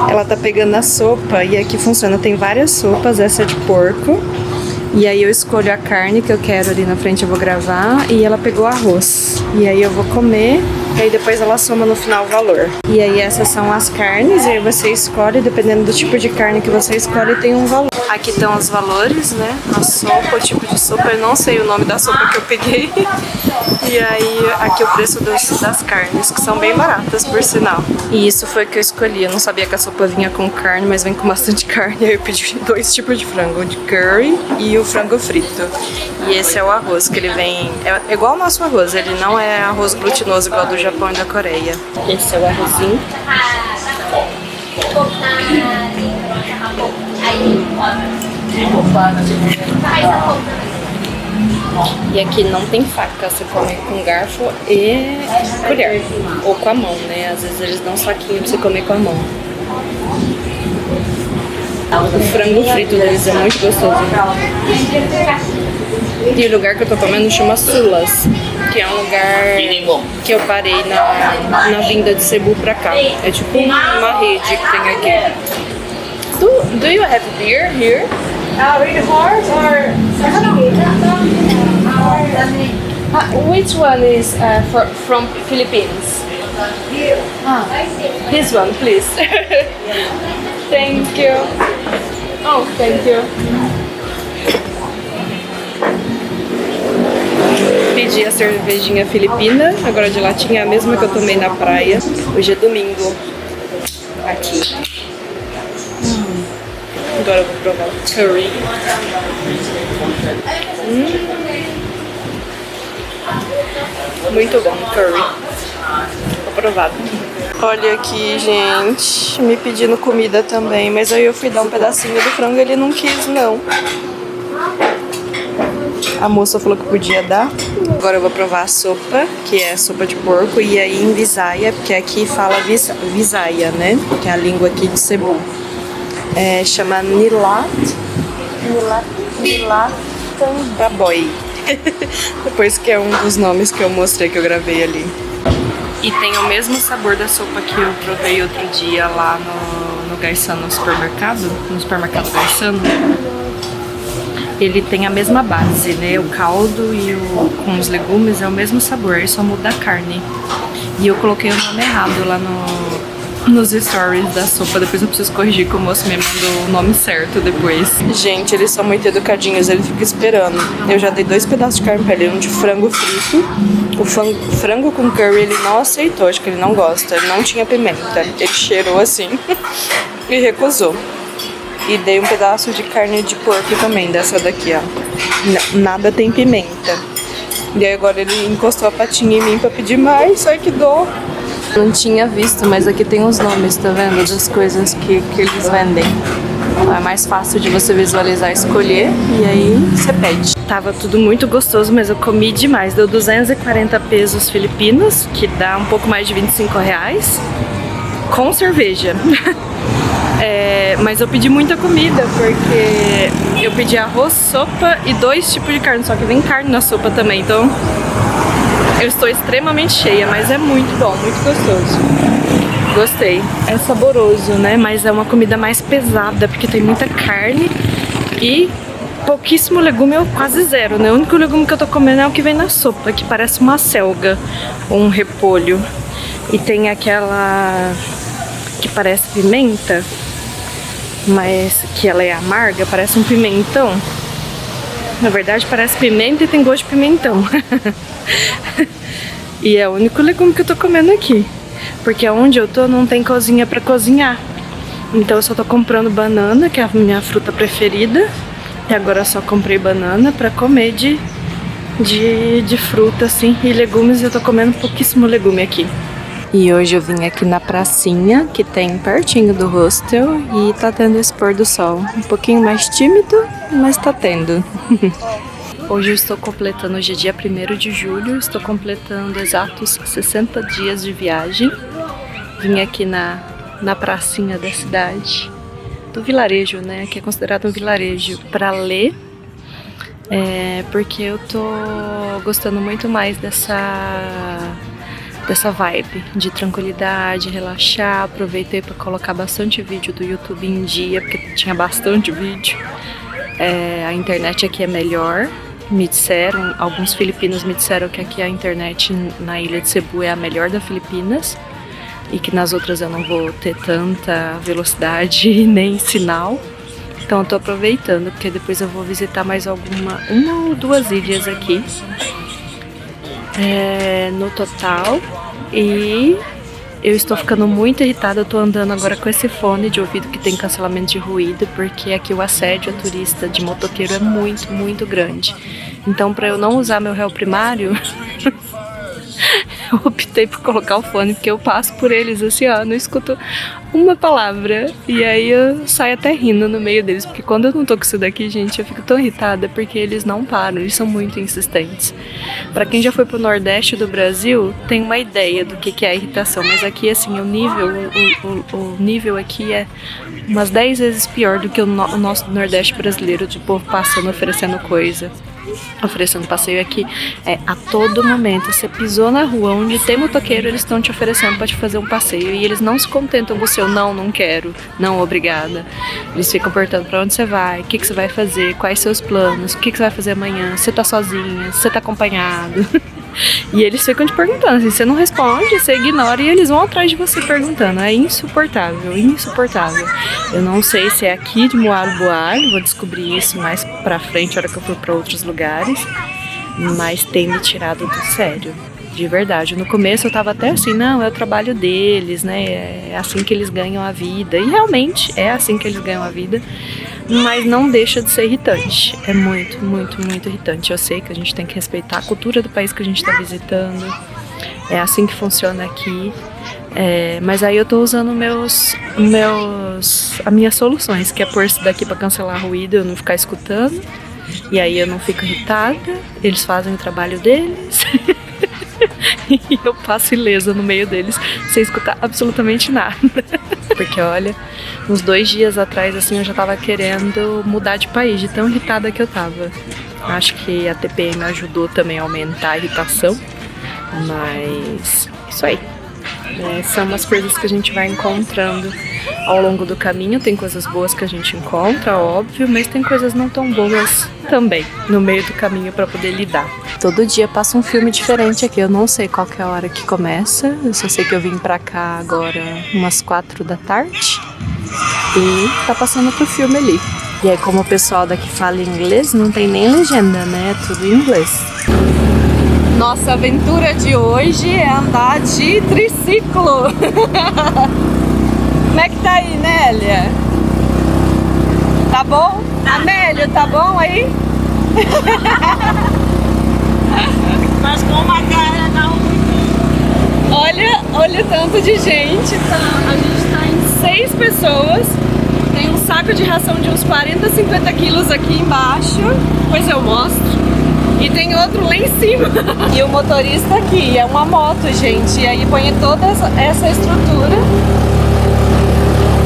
Ela tá pegando a sopa e aqui funciona, tem várias sopas, essa é de porco. E aí eu escolho a carne que eu quero ali na frente, eu vou gravar. E ela pegou arroz. E aí eu vou comer. E aí depois ela soma no final o valor. E aí essas são as carnes. E aí você escolhe, dependendo do tipo de carne que você escolhe, tem um valor. Aqui estão os valores, né? A sopa, o tipo de sopa. Eu não sei o nome da sopa que eu peguei. E aí aqui o preço das carnes, que são bem baratas, por sinal. E isso foi o que eu escolhi. Eu não sabia que a sopa vinha com carne, mas vem com bastante carne. Aí eu pedi 2 tipos de frango, o de curry e o frango frito. E esse é o arroz, que ele vem... É igual ao nosso arroz, ele não é arroz glutinoso igual do Japão e da Coreia. Esse é o arrozinho. E aqui não tem faca, você come com garfo e colher. Ou com a mão, né? Às vezes eles dão um saquinho pra você comer com a mão. O frango frito deles é muito gostoso. E o lugar que eu tô comendo chama Sulas, que é um lugar que eu parei na vinda de Cebu pra cá. É tipo uma rede que tem aqui. Do you have beer here? Really hard or which one is from Philippines? This one, please. Thank you. Oh, thank you. Pedi a cervejinha filipina, agora de latinha é a mesma que eu tomei na praia. Hoje é domingo. Aqui. Agora eu vou provar o curry. Muito bom, curry. Vou provar. Olha aqui, gente, me pedindo comida também, mas aí eu fui dar um pedacinho do frango e ele não quis, não. A moça falou que podia dar. Agora eu vou provar a sopa, que é sopa de porco, e aí em Visaya, porque aqui fala Visaya, né? Que é a língua aqui de Cebu. Chama Nilat Baboy. Depois que é um dos nomes que eu mostrei, que eu gravei ali. E tem o mesmo sabor da sopa que eu provei outro dia lá no Gaisano supermercado, no supermercado Gaisano. Ele tem a mesma base, né? O caldo e com os legumes é o mesmo sabor, só muda a carne. E eu coloquei o nome errado lá nos stories da sopa, depois eu preciso corrigir que o moço me mandou o nome certo depois. Gente, eles são muito educadinhos, ele fica esperando. Eu já dei 2 pedaços de carne pra ele, um de frango frito. O frango com curry ele não aceitou, acho que ele não gosta, ele não tinha pimenta. Ele cheirou assim e recusou. E dei um pedaço de carne de porco também, dessa daqui, ó. Nada tem pimenta. E aí agora ele encostou a patinha em mim pra pedir mais, ai que dó. Não tinha visto, mas aqui tem os nomes, tá vendo? Das coisas que eles vendem. Então é mais fácil de você visualizar e escolher, e aí você pede. Tava tudo muito gostoso, mas eu comi demais. Deu 240 pesos filipinos, que dá um pouco mais de 25 reais, com cerveja. Mas eu pedi muita comida, porque eu pedi arroz, sopa e 2 tipos de carne, só que vem carne na sopa também, então eu estou extremamente cheia, mas é muito bom, muito gostoso. Gostei. É saboroso, né? Mas é uma comida mais pesada, porque tem muita carne e pouquíssimo legume, ou quase zero, né? O único legume que eu tô comendo é o que vem na sopa, que parece uma selga ou um repolho. E tem aquela que parece pimenta, mas que ela é amarga, parece um pimentão. Na verdade parece pimenta e tem gosto de pimentão. E é o único legume que eu tô comendo aqui, porque onde eu tô não tem cozinha pra cozinhar. Então eu só tô comprando banana, que é a minha fruta preferida. E agora eu só comprei banana pra comer de fruta, assim. E legumes, eu tô comendo pouquíssimo legume aqui. E hoje eu vim aqui na pracinha, que tem pertinho do hostel, e tá tendo esse pôr do sol. Um pouquinho mais tímido, mas tá tendo. Hoje eu estou completando, hoje é dia 1º de julho, estou completando exatos 60 dias de viagem. Vim aqui na pracinha da cidade, do vilarejo, né, que é considerado um vilarejo, para ler. Porque eu tô gostando muito mais dessa vibe de tranquilidade, relaxar. Aproveitei para colocar bastante vídeo do YouTube em dia, porque tinha bastante vídeo. A internet aqui é melhor. Me disseram, alguns filipinos me disseram que aqui a internet na ilha de Cebu é a melhor da Filipinas e que nas outras eu não vou ter tanta velocidade nem sinal. Então eu tô aproveitando, porque depois eu vou visitar mais uma ou duas ilhas aqui no total. E eu estou ficando muito irritada, eu tô andando agora com esse fone de ouvido que tem cancelamento de ruído, porque aqui o assédio a turista de motoqueiro é muito, muito grande. Então, para eu não usar meu réu primário, eu optei por colocar o fone, porque eu passo por eles assim, ó, não escuto uma palavra. E aí eu saio até rindo no meio deles, porque quando eu não tô com isso daqui, gente, eu fico tão irritada, porque eles não param, eles são muito insistentes. Pra quem já foi pro Nordeste do Brasil, tem uma ideia do que é a irritação, mas aqui, assim, o nível aqui é umas 10 vezes pior do que o nosso Nordeste brasileiro, de povo passando, oferecendo coisa. Oferecendo passeio aqui a todo momento. Você pisou na rua onde tem motoqueiro, eles estão te oferecendo para te fazer um passeio, e eles não se contentam com o seu não quero, não obrigada. Eles ficam perguntando para onde você vai, o que você vai fazer, quais seus planos, o que você vai fazer amanhã, você tá sozinha, você tá acompanhado. E eles ficam te perguntando, assim, você não responde, você ignora e eles vão atrás de você perguntando. É insuportável, insuportável. Eu não sei se é aqui de Moaroboar, vou descobrir isso mais pra frente, na hora que eu for pra outros lugares, mas tem me tirado do sério, de verdade. No começo eu tava até assim, não, é o trabalho deles, né, é assim que eles ganham a vida, e realmente é assim que eles ganham a vida. Mas não deixa de ser irritante. É muito, muito, muito irritante. Eu sei que a gente tem que respeitar a cultura do país que a gente está visitando. É assim que funciona aqui. Mas aí eu tô usando as minhas soluções, que é pôr isso daqui para cancelar ruído, eu não ficar escutando. E aí eu não fico irritada. Eles fazem o trabalho deles. E eu passo ilesa no meio deles, sem escutar absolutamente nada. Porque olha, uns 2 dias atrás, assim, eu já tava querendo mudar de país, de tão irritada que eu tava. Acho que a TPM ajudou também a aumentar a irritação, mas isso aí. São umas coisas que a gente vai encontrando ao longo do caminho. Tem coisas boas que a gente encontra, óbvio, mas tem coisas não tão boas também no meio do caminho para poder lidar. Todo dia passa um filme diferente aqui, eu não sei qual que é a hora que começa, eu só sei que eu vim pra cá agora umas 4 da tarde e tá passando pro filme ali. E aí, como o pessoal daqui fala inglês, não tem nem legenda, né? É tudo em inglês. Nossa aventura de hoje é andar de triciclo. Como é que tá aí, Nélia? Tá bom? Amélia, tá bom aí? Mas com uma cara não muito. Olha o tanto de gente. A gente tá em 6 pessoas. Tem um saco de ração de uns 40, 50 quilos aqui embaixo. Depois eu mostro. E tem outro lá em cima. E o motorista aqui, é uma moto, gente. E aí põe toda essa estrutura.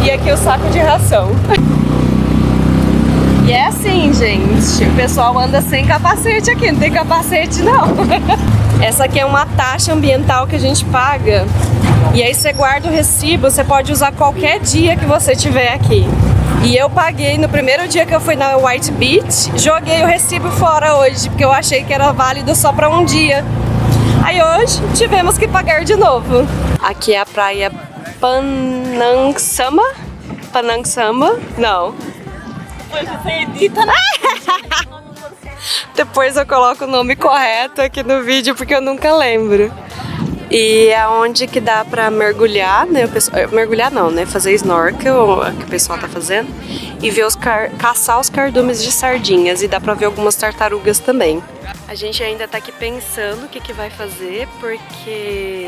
E aqui o saco de ração. E é assim, gente, o pessoal anda sem capacete aqui, não tem capacete não. Essa aqui é uma taxa ambiental que a gente paga. E aí você guarda o recibo, você pode usar qualquer dia que você tiver aqui. E eu paguei no primeiro dia que eu fui na White Beach, joguei o recibo fora hoje, porque eu achei que era válido só para um dia. Aí hoje tivemos que pagar de novo. Aqui é a praia Panangsama? Panangsama? Não. Você edita, né? Depois eu coloco o nome correto aqui no vídeo, porque eu nunca lembro. E é onde que dá pra mergulhar, né? Mergulhar não, né? Fazer snorkel, que o pessoal tá fazendo. E ver caçar os cardumes de sardinhas. E dá pra ver algumas tartarugas também. A gente ainda tá aqui pensando o que vai fazer, porque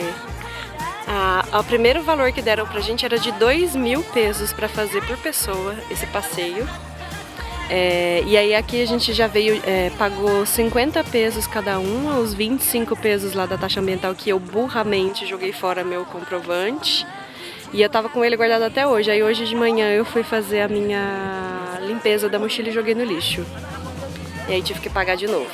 o primeiro valor que deram pra gente era de 2.000 pesos pra fazer por pessoa esse passeio. E aí aqui a gente já veio, pagou 50 pesos cada um, os 25 pesos lá da taxa ambiental, que eu burramente joguei fora meu comprovante. E eu tava com ele guardado até hoje. Aí hoje de manhã eu fui fazer a minha limpeza da mochila e joguei no lixo. E aí tive que pagar de novo.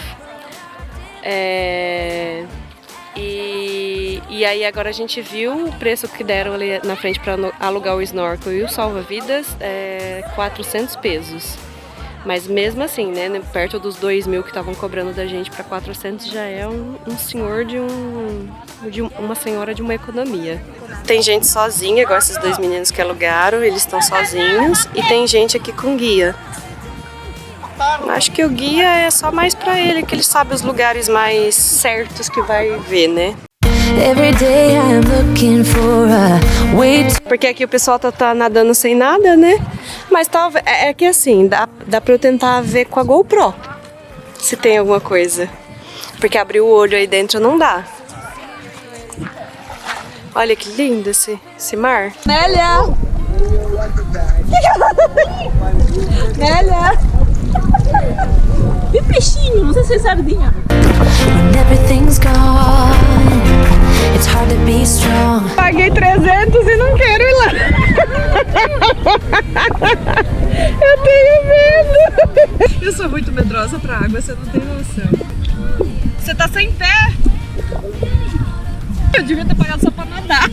E E aí agora a gente viu o preço que deram ali na frente para alugar o snorkel e o salva-vidas, 400 pesos. Mas mesmo assim, né, perto dos 2.000 que estavam cobrando da gente, para 400 já é um senhor uma senhora de uma economia. Tem gente sozinha, igual esses 2 meninos que alugaram, eles estão sozinhos. E tem gente aqui com guia. Acho que o guia é só mais pra ele, que ele sabe os lugares mais certos que vai ver, né? Porque aqui o pessoal tá nadando sem nada, né? Mas é que assim, dá pra eu tentar ver com a GoPro se tem alguma coisa. Porque abrir o olho aí dentro não dá. Olha que lindo esse mar. Nélia! Nélia! E peixinho, não sei se é sardinha. Paguei 300 e não quero ir lá. Eu tenho medo. Eu sou muito medrosa pra água, você não tem noção. Você tá sem pé? Eu devia ter pagado só pra nadar.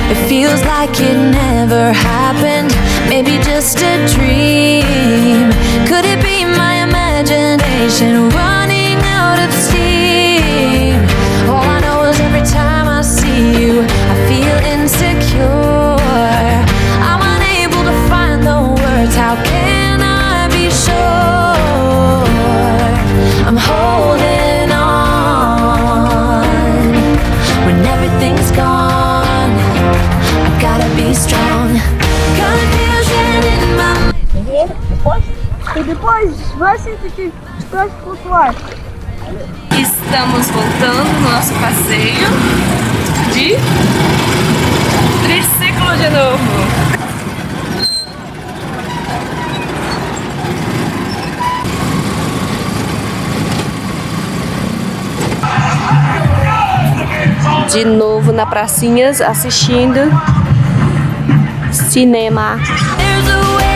It feels like it never happened, maybe just a dream. Could it be my imagination running out of steam? All I know is every time I see you, I feel insecure. I'm unable to find the words, how can I be sure? I'm holding on when everything's gone. Gotta be strong. Confusion in my E depois vai sentir para flutuar. Estamos voltando no nosso passeio de triciclo de novo. De novo na pracinha assistindo cinema. there's a way